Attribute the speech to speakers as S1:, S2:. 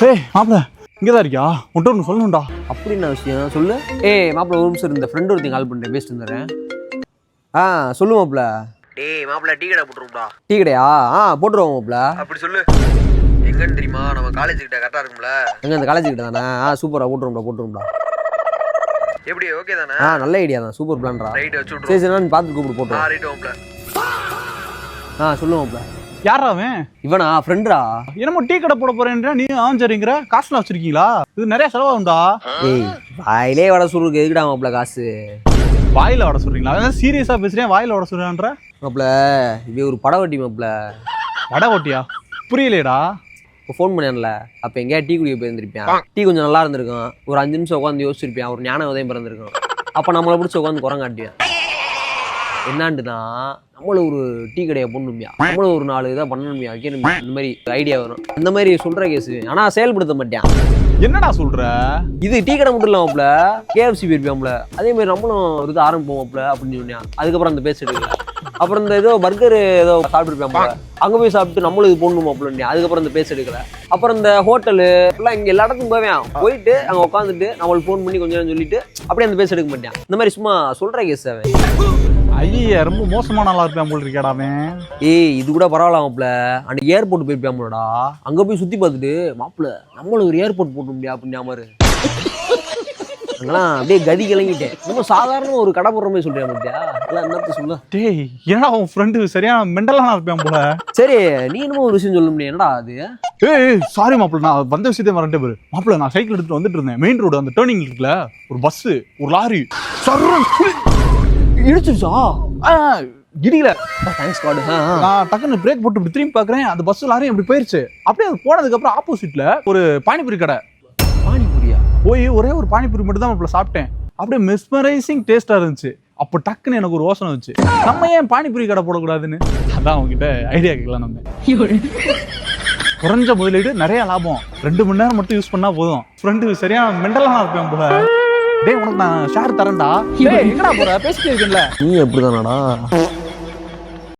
S1: ஏய் மாப்பிள இங்கதான் இருக்கியா? உன்ட்ட ஒன்று சொல்லணும்டா.
S2: அப்படி என்ன விஷயம் சொல்லு. ஏய் மாப்பிள ஒரு நிமிஷம் இருந்த ஃப்ரெண்ட் ஒருத்தையும் கால் பண்ணிட்டேன், பேசிட்டு இருந்தேன். சொல்லு மாப்பிள.
S3: டேய் மாப்பிள டீ கடை போட்டுருவோம்டா.
S2: டீ கடையா? போட்டுருவோம் மாப்பிள.
S3: அப்படி சொல்லு. எங்கன்னு தெரியுமா? நம்ம காலேஜ் கிட்ட கரெக்டா இருக்கும்ல?
S2: எங்க இந்த காலேஜ் கிட்ட தானே? சூப்பரா போட்டுருவோம்டா.
S3: எப்படி ஓகே தானே?
S2: நல்ல ஐடியா தான், சூப்பர் பிளான்டா.
S3: ரைட் வச்சு விட்றோம்.
S2: சரி நான் பார்த்து கூப்பிட்டு போட்டுருவோம்.
S3: ரைட் மாப்பிள.
S2: சொல்லு மாப்பிள.
S1: யாரா அவன்?
S2: இவனா ஃப்ரெண்டா?
S1: என்னமோ டீ கடை போட போறேன்ற நீ சரிங்கிற. காசுலாம் வச்சிருக்கீங்களா? இது நிறைய செலவாகும்டா.
S2: ஏய் வாயிலே வட சொல்றதுக்கு எதுக்குடா மாப்பிள காசு?
S1: வாயில வட சொல்றீங்களா? அதான் சீரியஸா பேசுறேன், வாயில வட சொல்றான்ற
S2: மாப்பிள. இது ஒரு படவட்டி மாப்பிள.
S1: வட ஓட்டியா? புரியலையடா.
S2: இப்போ ஃபோன் பண்ணியான்ல, அப்போ எங்கேயா டீ குடிக்க போயிருந்திருப்பேன். டீ கொஞ்சம் நல்லா இருந்திருக்கும். ஒரு 5 நிமிஷம் உட்காந்து யோசிச்சிருப்பேன். ஒரு ஞான உதயம் பிறந்திருக்கும். அப்போ நம்மளை பிடிச்சி உட்காந்து குரங்காட்டியா என்னான்ட்டுனா நம்மளும் ஒரு டீ கடையை போடணும்பியா, நம்மளும் ஒரு 4 இதாக பண்ணணும்பியா, வைக்கணும்பியா, இந்த மாதிரி ஐடியா வரும். இந்த மாதிரி சொல்கிற கேஸு ஆனால் செயல்படுத்த மாட்டேன்.
S1: என்னடா சொல்ற?
S2: இது டீ கடை மட்டும் இல்லாமப்ல, KFC போயிருப்பியாம்ல, அதே மாதிரி நம்மளும் ஒரு இது ஆரம்பிப்போம்ல அப்படின்னு சொன்னேன். அதுக்கப்புறம் அந்த பேச எடுக்கல. அப்புறம் இந்த ஏதோ பர்கர் ஏதோ சாப்பிட்டுருப்பேன், அங்கே போய் சாப்பிட்டு நம்மளும் இது போடணும் அப்படின்னு. அதுக்கப்புறம் இந்த பேச எடுக்கல. அப்புறம் இந்த ஹோட்டலு எல்லாம் இங்கே எல்லா இடத்துக்கும் போவேன். போயிட்டு அங்கே உட்காந்துட்டு நம்மளுக்கு ஃபோன் பண்ணி கொஞ்சம் நேரம் சொல்லிட்டு அப்படியே அந்த பேச எடுக்க மாட்டேன். இந்த மாதிரி சும்மா சொல்கிற கேஸ் அவன்.
S1: ஐயா ரொம்ப மோசமான ஆளா இருப்பேன் போல் இருக்காடா அவன்.
S2: ஏய் இது கூட பரவாயில்ல மாப்பிள. அன்னைக்கு ஏர்போர்ட் போயிருப்பியாமலடா, அங்கே போய் சுற்றி பார்த்துட்டு மாப்பிள நம்மளும் ஒரு ஏர்போர்ட் போட்டு முடியா அப்படின்னா மாதிரி அங்கெல்லாம் அப்படியே கதி கிளங்கிட்டேன். ரொம்ப சாதாரண ஒரு கடை போடுற மாதிரி சொல்றேன் மாட்டியா? எல்லாம் என்னத்த சொல்ல.
S1: டேய் ஏன்னா அவன் ஃப்ரெண்டு சரியான மெண்டலான இருப்பேன் போல.
S2: சரி நீ என்னமோ ஒரு விஷயம் சொல்ல முடியும். என்னடா அது?
S1: ஏய் சாரி மாப்பிள்ள, நான் வந்த விஷயத்தையும் மறந்துட்டே போரு மாப்பிள்ள. நான் சைக்கிள் எடுத்துட்டு வந்துட்டு இருந்தேன். மெயின் ரோடு அந்த டேர்னிங் இருக்குல்ல, ஒரு பஸ் ஒரு லாரி
S2: இடிச்சிருச்சா?
S1: இடியில.
S2: Thanks god.
S1: நான் டக்குன்னு பிரேக் போட்டு இப்படி திரும்பி பாக்குறேன், அந்த பஸ் லாரி இப்படி போயிருச்சு. அப்படியே அது போனதுக்கு அப்புறம் ஆப்போசிட்ல ஒரு பானிபூரி கடை.
S2: பானிபூரியா?
S1: போய் ஒரே ஒரு பானிபூரி மட்டும் தான் மாப்பிள்ள சாப்பிட்டேன். அப்படியே மெஸ்மரைசிங் டேஸ்டா இருந்துச்சு. அப்போ டக்குன்னு எனக்கு ஒரு யோசனை வந்துச்சு, நம்ம ஏன் பானிபூரி கடை போடக்கூடாதுன்னு. அதான் அவங்ககிட்ட ஐடியா கேட்கலாம். நம்ம குறைஞ்ச முதலீடு நிறைய லாபம், 2 மணி நேரம் மட்டும் யூஸ் பண்ணா போதும். ஃப்ரெண்டு சரியான மெண்டலான இருப்பேன் போல. டேய் உனக்கு நான் ஷேர் தரேன்டா. டேய் எங்கடா போற? பேசிட்டு இருக்கேன்ல.
S2: நீ எப்படிதானடா?